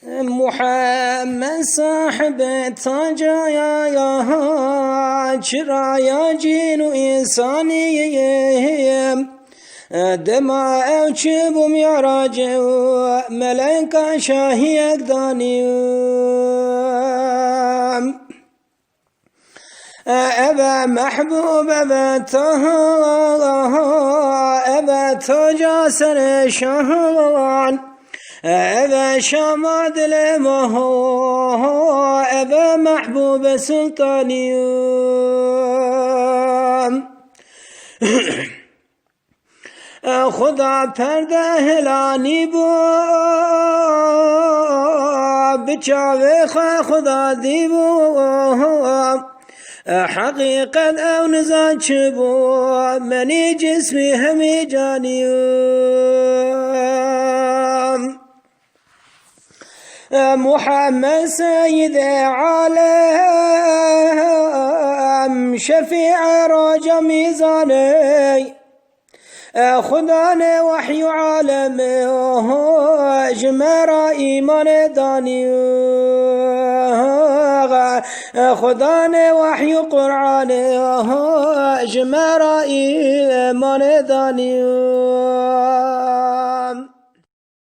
محمد صاحب تاج یا چرا یا جین و انسانی دماء وشب ومعراج ملائكة شاهي أقداني أبا محبوب أبا تجاسر شهوان أبا شماد لمهو أبا محبوب سلطاني خدا پرده هلانی بو بچاوه خدا دی بو حقیقت او نزان چبو منی جسمی همی جانی محمد سید عالم شفیع راجا میزانی خدا نے وحی عالم جمرا ایمان دانی خدا نے وحی قرآن جمرا ایمان دانی